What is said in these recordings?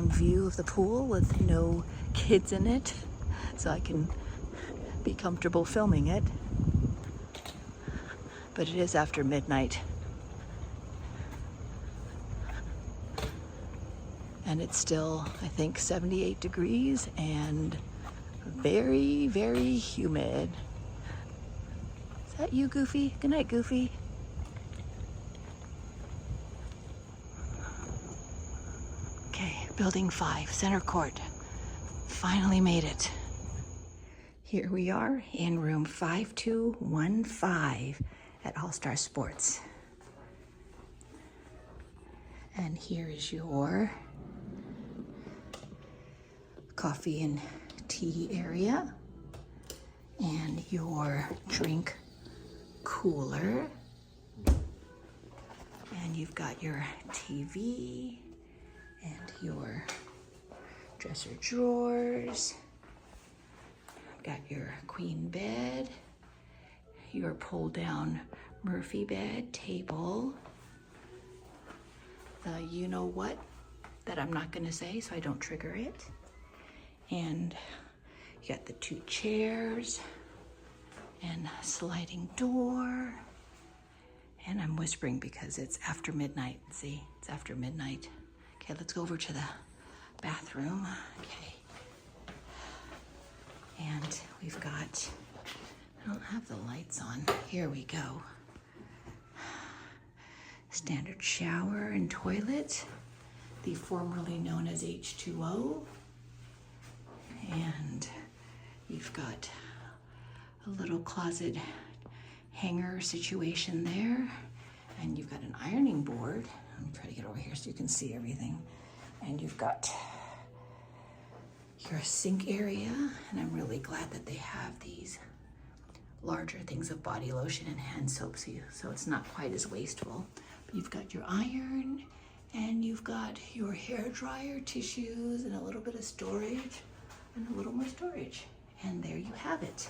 prime view of the pool with no kids in it, so I can be comfortable filming it. But it is after midnight. And it's still, I think, 78 degrees and very, very humid. Is that you, Goofy? Good night, Goofy. Okay, building 5, center court. Finally made it. Here we are in room 5215 at All Star Sports. And here is your coffee and tea area and your drink cooler. And you've got your TV and your dresser drawers. Got your queen bed, your pull down Murphy bed table, the you know what that I'm not gonna say so I don't trigger it. And you got the 2 chairs and a sliding door. And I'm whispering because it's after midnight. See, it's after midnight. Okay, let's go over to the bathroom. Okay. And we've got, I don't have the lights on. Here we go. Standard shower and toilet, the formerly known as H2O. And you've got a little closet hanger situation there. And you've got an ironing board. I'm trying to get over here so you can see everything. And you've got your sink area, and I'm really glad that they have these larger things of body lotion and hand soap so it's not quite as wasteful. But you've got your iron, and you've got your hair dryer, tissues, and a little bit of storage, and a little more storage. And there you have it.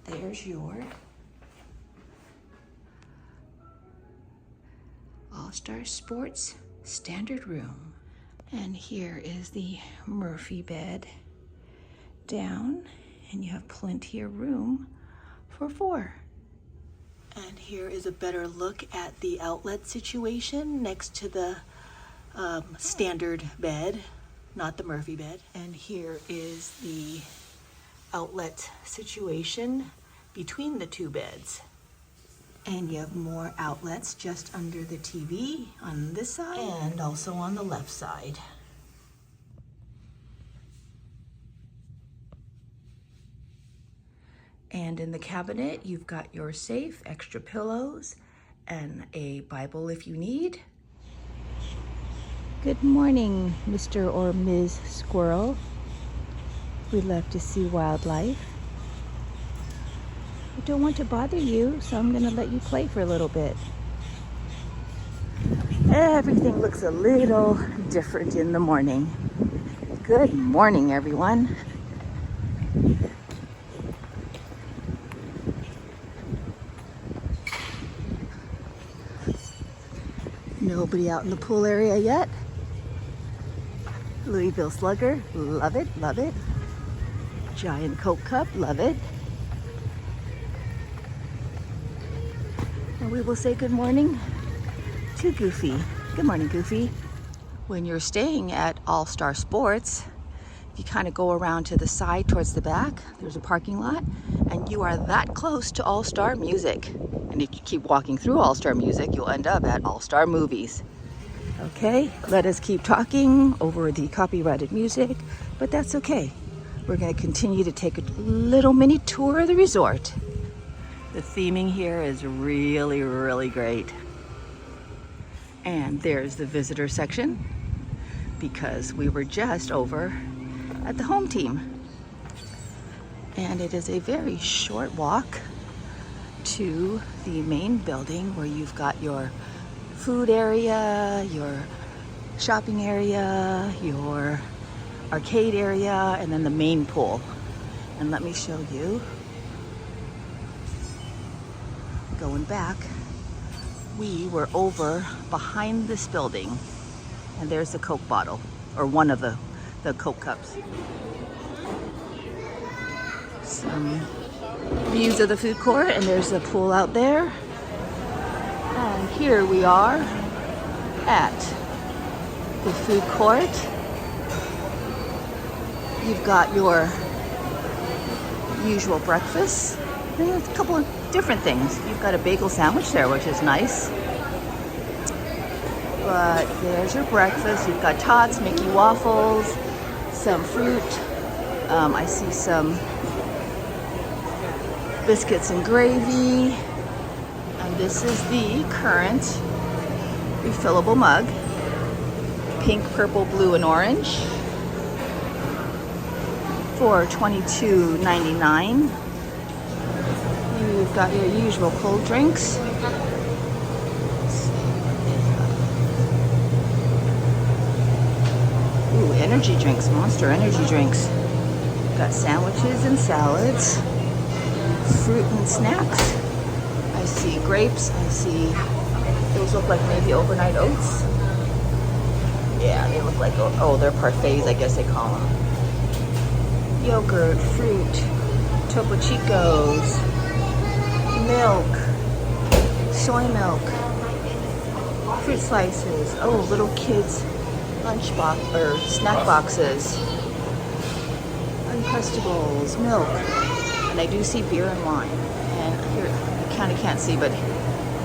There's your All Star Sports standard room. And here is the Murphy bed down, and you have plenty of room for 4. And here is a better look at the outlet situation next to the standard bed, not the Murphy bed. And here is the outlet situation between the 2 beds. And you have more outlets just under the TV on this side and also on the left side. And in the cabinet, you've got your safe, extra pillows, and a Bible if you need. Good morning, Mr. or Ms. Squirrel. We love to see wildlife. I don't want to bother you, so I'm gonna let you play for a little bit. Everything looks a little different in the morning. Good morning, everyone. Nobody out in the pool area yet. Louisville Slugger, love it, love it. Giant Coke cup, love it. And we will say good morning to Goofy. Good morning, Goofy. When you're staying at All Star Sports, you kind of go around to the side towards the back. There's a parking lot, and you are that close to All Star Music. And if you keep walking through All Star Music, you'll end up at All Star Movies. Okay, let us keep talking over the copyrighted music, but that's okay. We're going to continue to take a little mini tour of the resort. The theming here is really, really great. And there's the visitor section, because we were just over at the home team. And it is a very short walk to the main building where you've got your food area, your shopping area, your arcade area, and then the main pool. And let me show you. Going back, we were over behind this building, and there's the Coke bottle. or one of the Coke cups. Some views of the food court, and there's a pool out there. And here we are at the food court. You've got your usual breakfast. And there's a couple of different things. You've got a bagel sandwich there, which is nice. But there's your breakfast. You've got tots, Mickey waffles, some fruit. I see some biscuits and gravy. And this is the current refillable mug. Pink, purple, blue, and orange for $22.99. You've got your usual cold drinks. Ooh, energy drinks, Monster energy drinks. Got sandwiches and salads, fruit and snacks. I see grapes, I see, those look like maybe overnight oats. Yeah, they look like, oh, they're parfaits, I guess they call them. Yogurt, fruit, Topo Chicos, milk, soy milk, fruit slices, oh, little kids' lunch box or snack boxes, Uncrustables, milk, and I do see beer and wine. And here, you kind of can't see, but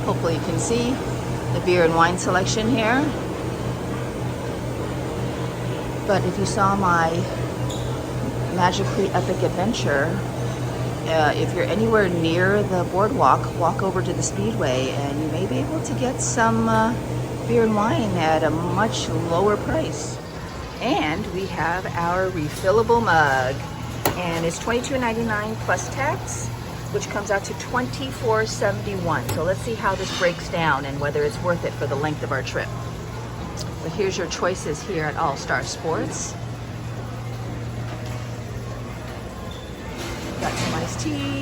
hopefully you can see the beer and wine selection here. But if you saw my Magically Epic Adventure, if you're anywhere near the boardwalk, walk over to the Speedway and you may be able to get some beer and wine at a much lower price. And we have our refillable mug, and it's $22.99 plus tax, which comes out to $24.71. So let's see how this breaks down and whether it's worth it for the length of our trip. But here's your choices here at All Star Sports. You've got some iced tea,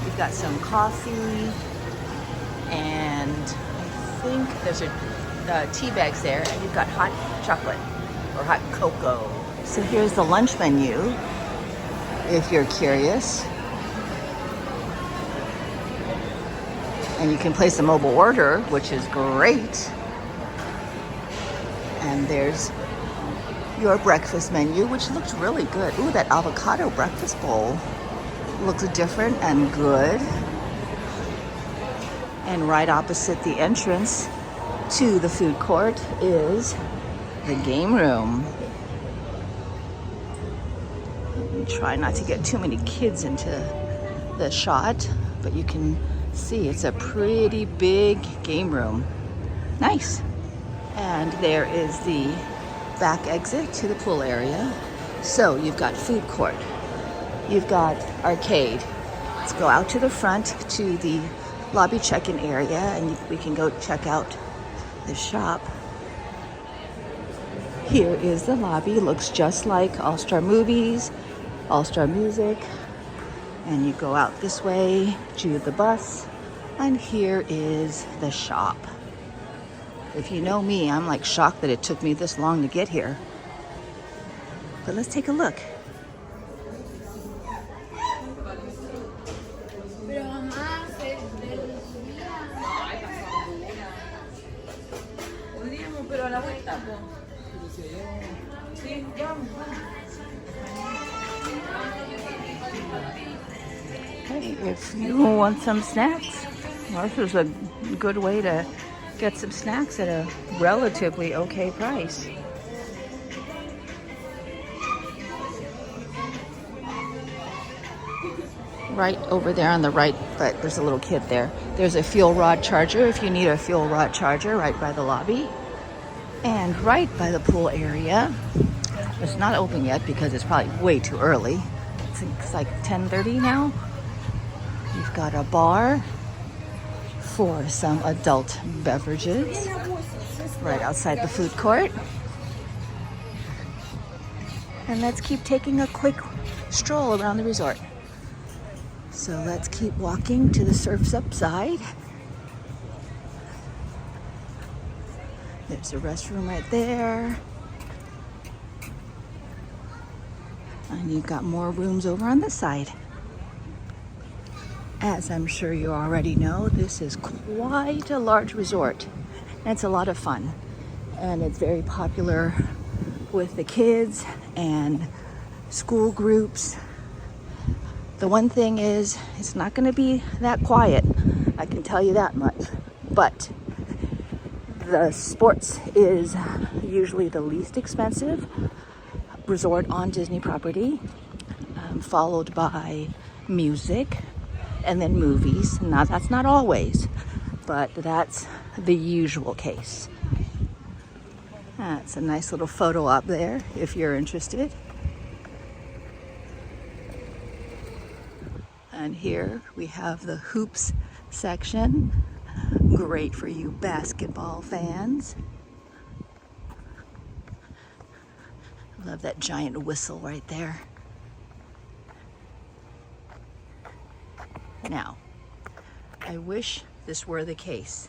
you've got some coffee, and I think there's tea bags there, and you've got hot chocolate or hot cocoa. So here's the lunch menu, if you're curious. And you can place a mobile order, which is great. And there's your breakfast menu, which looks really good. Ooh, that avocado breakfast bowl looks different and good. And right opposite the entrance to the food court is the game room. Try not to get too many kids into the shot, but you can see it's a pretty big game room. Nice. And there is the back exit to the pool area. So you've got food court, you've got arcade. Let's go out to the front to the lobby check-in area, and we can go check out the shop. Here is the lobby. Looks just like All Star Movies, All Star Music. And you go out this way to the bus, and here is the shop. If you know me, I'm like shocked that it took me this long to get here. But let's take a look. Hey, if you want some snacks, well, this is a good way to get some snacks at a relatively okay price. Right over there on the right, but there's a little kid there. There's a fuel rod charger if you need a fuel rod charger, right by the lobby. And right by the pool area. It's not open yet because it's probably way too early. It's like 10:30 now. You've got a bar for some adult beverages right outside the food court. And let's keep taking a quick stroll around the resort. So let's keep walking to the Surf's Up side. There's a restroom right there. And you've got more rooms over on this side. As I'm sure you already know, this is quite a large resort. And it's a lot of fun. And it's very popular with the kids and school groups. The one thing is, it's not going to be that quiet. I can tell you that much. But the sports is usually the least expensive resort on Disney property, followed by music and then movies. Now, that's not always, but that's the usual case. That's a nice little photo op there if you're interested. And here we have the hoops section. Great for you basketball fans. Love that giant whistle right there. Now, I wish this were the case.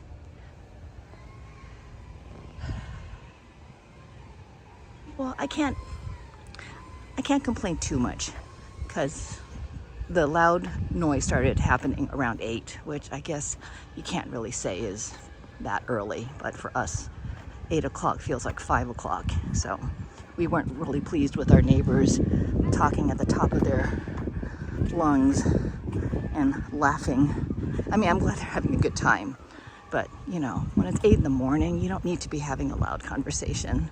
Well, I can't complain too much because the loud noise started happening around 8, which I guess you can't really say is that early, but for us, 8 o'clock feels like 5 o'clock. So we weren't really pleased with our neighbors talking at the top of their lungs and laughing. I mean, I'm glad they're having a good time, but you know, when it's 8 in the morning, you don't need to be having a loud conversation.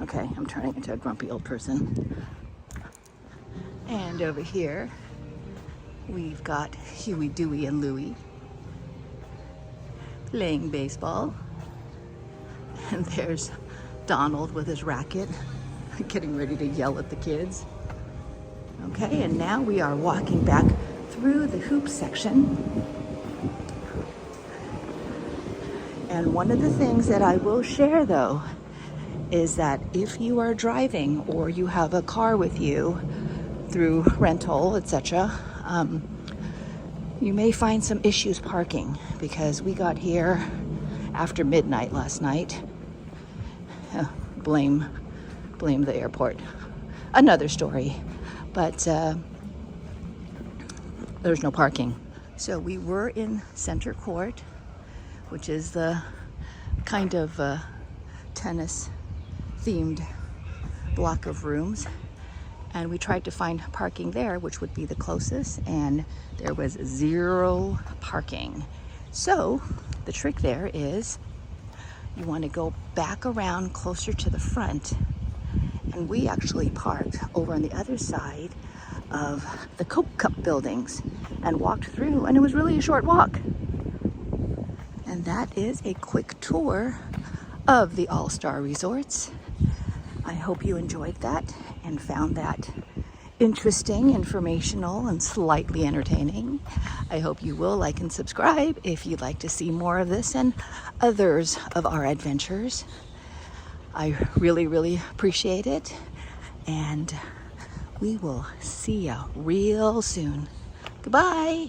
Okay, I'm turning into a grumpy old person. And over here, we've got Huey, Dewey, and Louie playing baseball. And there's Donald with his racket, getting ready to yell at the kids. Okay, and now we are walking back through the hoop section. And one of the things that I will share, though, is that if you are driving or you have a car with you through rental, etc., you may find some issues parking, because we got here after midnight last night. Blame the airport. Another story. But there's no parking. So we were in Center Court, which is the kind of tennis themed block of rooms. And we tried to find parking there, which would be the closest, and there was 0 parking. So the trick there is you want to go back around closer to the front. And we actually parked over on the other side of the Coke Cup buildings and walked through, and it was really a short walk. And that is a quick tour of the All-Star Resorts. I hope you enjoyed that and found that interesting, informational, and slightly entertaining. I hope you will like and subscribe if you'd like to see more of this and others of our adventures. I really, really appreciate it, and we will see you real soon. Goodbye.